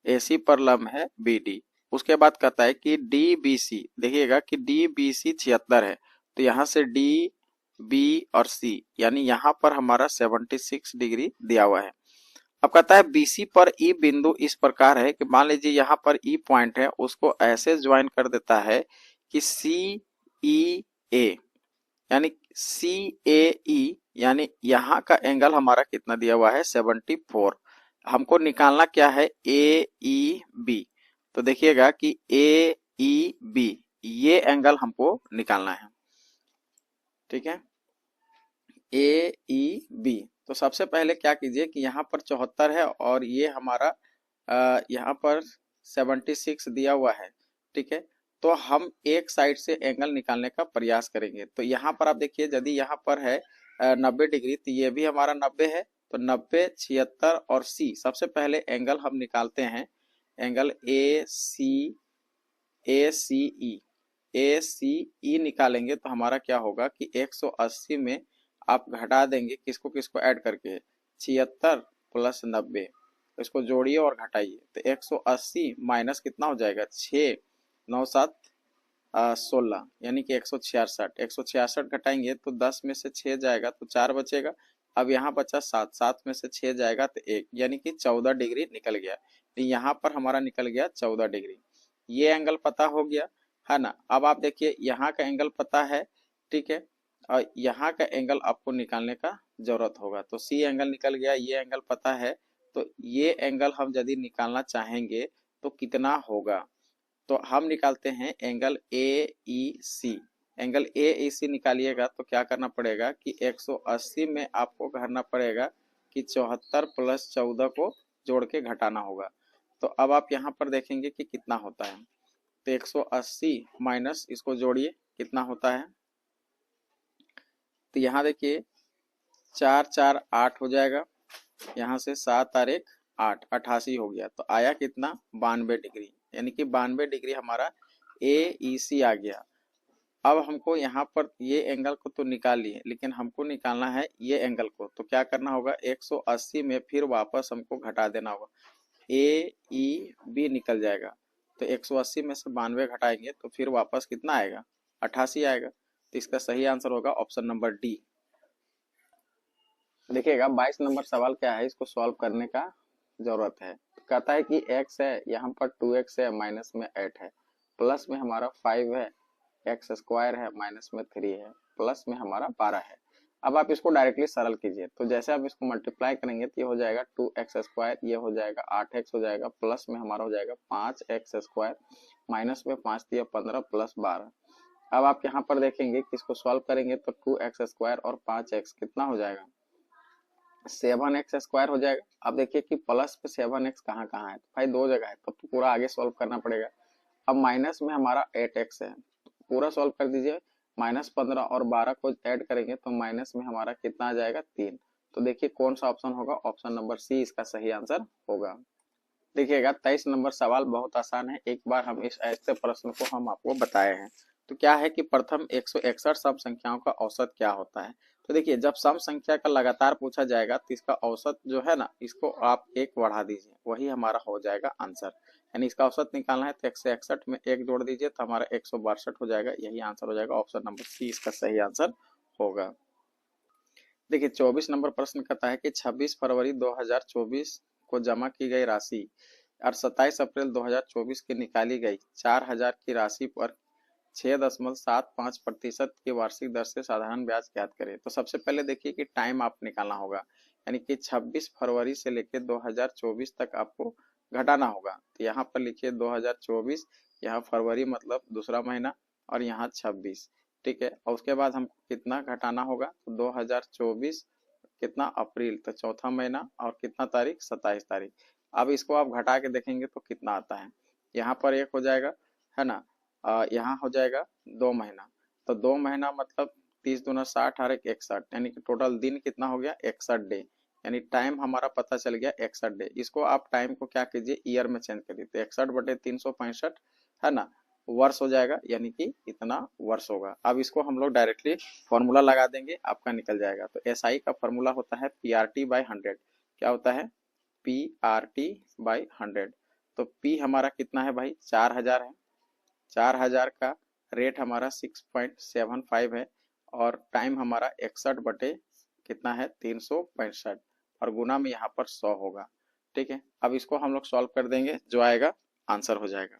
Speaker 1: ए सी पर लंब है बी डी। उसके बाद कहता है कि डी बी सी, देखिएगा कि डी बी सी 76 है, तो यहाँ से डी बी और सी, यानी यहाँ पर हमारा 76 डिग्री दिया हुआ है। अब कहता है BC पर E बिंदु इस प्रकार है कि मान लीजिए यहाँ पर E पॉइंट है, उसको ऐसे ज्वाइन कर देता है कि CEA यानी CAE यानी यहाँ का एंगल हमारा कितना दिया हुआ है 74। हमको निकालना क्या है AEB। तो देखिएगा कि AEB ये एंगल हमको निकालना है, ठीक है। AEB तो सबसे पहले क्या कीजिए कि यहाँ पर 74 है और ये हमारा यहाँ पर 76 दिया हुआ है, ठीक है। तो हम एक साइड से एंगल निकालने का प्रयास करेंगे। तो यहाँ पर आप देखिए यदि यहाँ पर है 90 डिग्री तो ये भी हमारा 90 है। तो 90, 76 और C सबसे पहले एंगल हम निकालते हैं। एंगल ACE निकालेंगे तो हमारा क्या होगा कि 180 में आप घटा देंगे किसको किसको ऐड करके 76 प्लस 90, इसको जोड़िए और घटाइए तो 180 माइनस कितना हो जाएगा 6, 9, 7, 16 यानी कि 166। 166 घटाएंगे तो 10 में से 6 जाएगा तो 4 बचेगा। अब यहाँ बचा 7, 7 में से 6 जाएगा तो 1 यानी कि 14 डिग्री निकल गया। तो यहाँ पर हमारा निकल गया 14 डिग्री। ये एंगल पता हो गया है ना। अब आप देखिए यहाँ का एंगल पता है, ठीक है, और यहाँ का एंगल आपको निकालने का जरूरत होगा। तो C एंगल निकल गया, ये एंगल पता है। तो ये एंगल हम यदि निकालना चाहेंगे तो कितना होगा, तो हम निकालते हैं एंगल AEC। एंगल AEC निकालिएगा तो क्या करना पड़ेगा कि 180 में आपको करना पड़ेगा कि 74 प्लस 14 को जोड़ के घटाना होगा। तो अब आप यहाँ पर देखेंगे कि कितना होता है। तो 180 माइनस इसको जोड़िए कितना होता है। तो यहाँ देखिए 4, 4, 8 हो जाएगा। यहाँ से 7 और 1 8, 88 हो गया। तो आया कितना 92 डिग्री, यानी कि 92 डिग्री हमारा AEC आ गया। अब हमको यहाँ पर ये एंगल को तो निकाल लिए, लेकिन हमको निकालना है ये एंगल को। तो क्या करना होगा 180 में फिर वापस हमको घटा देना होगा, AEB निकल जाएगा। तो 180 में से 92 घटाएंगे तो फिर वापस कितना आएगा 88 आएगा। तो इसका सही आंसर होगा ऑप्शन नंबर D। देखिएगा 22 नंबर सवाल क्या है, इसको सॉल्व करने का जरूरत है। कहता है कि x है, यहाँ पर 2x है, माइनस में 8 है, प्लस में हमारा 5 है, x स्क्वायर है, माइनस में 3 है, प्लस में हमारा 12 है। अब आप इसको डायरेक्टली सरल कीजिए। तो जैसे आप इसको मल्टीप्लाई करेंगे तो ये हो जाएगा 2x स्क्वायर, ये हो जाएगा 8x हो जाएगा, प्लस में हमारा हो जाएगा 5x स्क्वायर, माइनस में 5 दिया 15 प्लस 12। अब आप यहाँ पर देखेंगे कि इसको सॉल्व करेंगे तो 2x स्क्वायर और 5x कितना हो जाएगा 7x स्क्वायर हो जाएगा। अब देखिए कि प्लस पे 7x कहाँ कहाँ है, तो भाई दो जगह है, तो पूरा आगे सॉल्व करना पड़ेगा। अब माइनस में हमारा 8x है, पूरा सॉल्व कर दीजिए। माइनस 15 और 12 को ऐड करेंगे तो माइनस में हमारा कितना आ जाएगा 3। तो देखिए कौन सा ऑप्शन होगा, ऑप्शन नंबर C इसका सही आंसर होगा। देखिएगा 23 नंबर सवाल बहुत आसान है, एक बार हम इस ऐसे प्रश्न को हम आपको बताए हैं। तो क्या है कि प्रथम 161 सम संख्याओं का औसत क्या होता है। तो देखिए जब सम संख्या का लगातार पूछा जाएगा तो इसका औसत जो है ना, इसको आप एक बढ़ा दीजिए, वही हमारा हो जाएगा आंसर। यानी इसका औसत निकालना है तो 161 में एक जोड़ दीजिए तो हमारा 162 हो जाएगा, यही आंसर हो जाएगा। ऑप्शन नंबर C इसका सही आंसर होगा। देखिए 24 नंबर प्रश्न कहता है कि 26 फरवरी 2024 को जमा की गई राशि और 27 अप्रैल 2024 की निकाली गई 4000 की राशि पर 6.75% की वार्षिक दर से साधारण ब्याज ज्ञात करें। तो सबसे पहले देखिए कि टाइम आप निकालना होगा, यानी कि 26 फरवरी से लेकर 2024 तक आपको घटाना होगा। तो यहाँ पर लिखिए 2024, यहाँ फरवरी मतलब दूसरा महीना और यहाँ 26, ठीक है। और उसके बाद हमको कितना घटाना होगा, तो 2024 कितना अप्रैल तो चौथा महीना और कितना तारीख 27 तारीख। अब इसको आप घटा के देखेंगे तो कितना आता है, यहाँ पर एक हो जाएगा है ना, यहाँ हो जाएगा 2 महीना। तो 2 महीना मतलब 30 दूना 60 और 61, यानी कि टोटल दिन कितना हो गया 61 डे, यानी टाइम हमारा पता चल गया 61 डे। इसको आप टाइम को क्या कीजिए ईयर में चेंज करिए, तो 61/365 है ना वर्ष हो जाएगा, यानी कि इतना वर्ष होगा। अब इसको हम लोग डायरेक्टली फॉर्मूला लगा देंगे, आपका निकल जाएगा। तो SI का फॉर्मूला होता है PRT/100। क्या होता है PRT/100। तो P हमारा कितना है भाई 4000 है, 4000 का रेट हमारा 6.75 है और टाइम हमारा 61 बटे कितना है 365। और गुना में यहाँ पर 100 होगा। ठीक है, अब इसको हम लोग सॉल्व कर देंगे, जो आएगा आंसर हो जाएगा।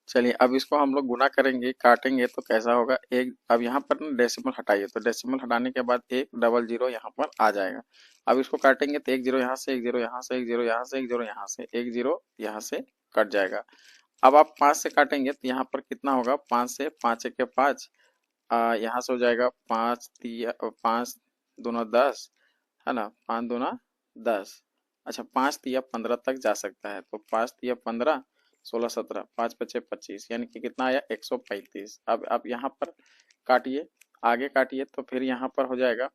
Speaker 1: चलिए अब इसको हम लोग गुना करेंगे, काटेंगे तो कैसा होगा। एक, अब यहाँ पर डेसिमल हटाइए, तो डेसिमल हटाने के बाद एक डबल जीरो यहाँ पर आ जाएगा। अब इसको काटेंगे तो एक जीरो यहाँ से, एक जीरो यहाँ से, एक जीरो यहाँ से, एक जीरो यहाँ से, एक जीरो यहाँ से कट जाएगा। अब आप 5 से काटेंगे तो यहाँ पर कितना होगा, 5 से, 5 एक 5, यहाँ से हो जाएगा 5 तिया 5 दूना 10, है ना, 5 दूना 10। अच्छा 5 तिया 15 तक जा सकता है, तो 5 तिया 15, 16 17, 5 पचे 25, यानी कि कितना आया 135। अब आप यहाँ पर काटिए, आगे काटिए तो फिर यहाँ पर हो जाएगा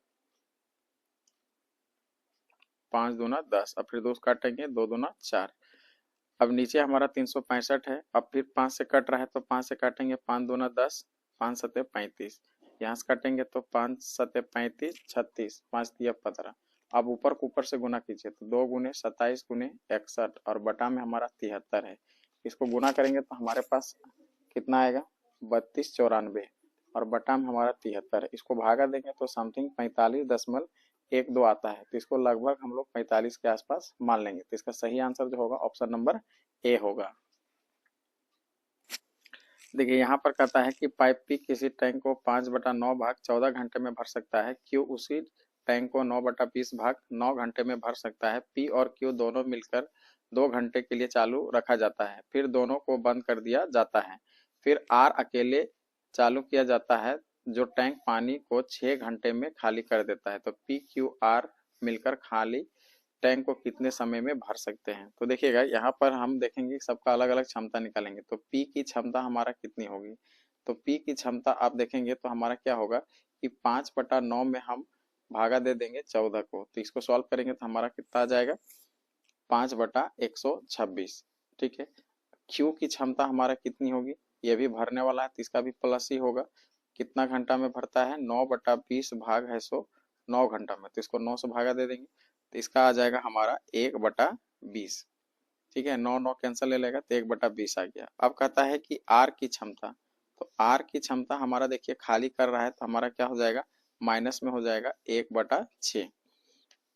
Speaker 1: 5 दूना 10, अब फिर 2 काटेंगे, 2 दूना 4। अब नीचे हमारा 365 है, अब फिर 5 से कट रहा है तो 5 से काटेंगे, 5 दूना 10, 5 सते 35, यहाँ से काटेंगे तो 5 सते 35, 36, 5 तिया 15। अब ऊपर को ऊपर से गुना कीजिए तो 2 गुने 27 गुने 61 और बटा में हमारा 73 है। इसको गुना करेंगे तो हमारे पास कितना आएगा 3294 और बटा में हमारा 73 है। इसको भागा देंगे तो समथिंग 45.12 आता है, तो इसको लगभग हम लोग 45 के आसपास मान लेंगे। तो इसका सही आंसर जो होगा ऑप्शन नंबर ए होगा। देखिए यहाँ पर कहता है कि पाइप पी किसी टैंक को 5/9 भाग 14 घंटे में भर सकता है, क्यू उसी टैंक को 9/20 भाग 9 घंटे में भर सकता है। पी और क्यू दोनों मिलकर 2 घंटे के लिए चालू रखा जाता है, फिर दोनों को बंद कर दिया जाता है। फिर आर अकेले चालू किया जाता है, जो टैंक पानी को 6 घंटे में खाली कर देता है। तो पी क्यू आर मिलकर खाली टैंक को कितने समय में भर सकते हैं। तो देखिएगा यहाँ पर हम देखेंगे सबका अलग अलग क्षमता निकालेंगे। तो पी की क्षमता हमारा कितनी होगी, तो पी की क्षमता आप देखेंगे तो हमारा क्या होगा कि 5/9 में हम भागा दे देंगे 14 को, तो इसको सॉल्व करेंगे तो हमारा कितना आ जाएगा 5/126। ठीक है, क्यू की क्षमता हमारा कितनी होगी, ये भी भरने वाला है तो इसका भी प्लस ही होगा। कितना घंटा में भरता है, 9/20 भाग है 100, 9 घंटा में, तो इसको 9 से भागा दे देंगे तो इसका आ जाएगा हमारा 1/20। ठीक है, 9 9 कैंसिल ले लेगा तो 1/20 आ गया। अब कहता है कि आर की क्षमता, तो आर की क्षमता हमारा देखिए खाली कर रहा है तो हमारा क्या हो जाएगा माइनस में हो जाएगा 1/6।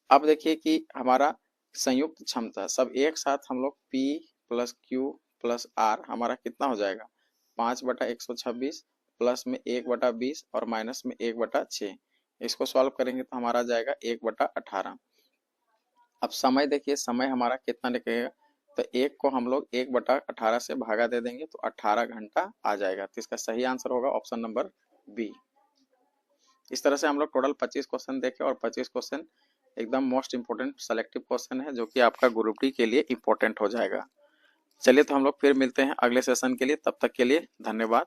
Speaker 1: अब देखिए कि हमारा संयुक्त क्षमता सब एक साथ हम लोग P plus Q plus R हमारा कितना हो जाएगा 5/126 प्लस में 1/20 और माइनस में 1/6। इसको सॉल्व करेंगे तो हमारा जाएगा 1/18। अब समय देखिए, समय हमारा कितना निकलेगा, तो 1 को हम लोग 1/18 से भागा दे देंगे तो 18 घंटा आ जाएगा। तो इसका सही आंसर होगा ऑप्शन नंबर बी। इस तरह से हम लोग टोटल 25 क्वेश्चन देखे और 25 क्वेश्चन एकदम मोस्ट इंपोर्टेंट सेलेक्टिव क्वेश्चन है, जो कि आपका ग्रुप डी के लिए इंपॉर्टेंट हो जाएगा। चलिए तो हम लोग फिर मिलते हैं अगले सेशन के लिए, तब तक के लिए धन्यवाद।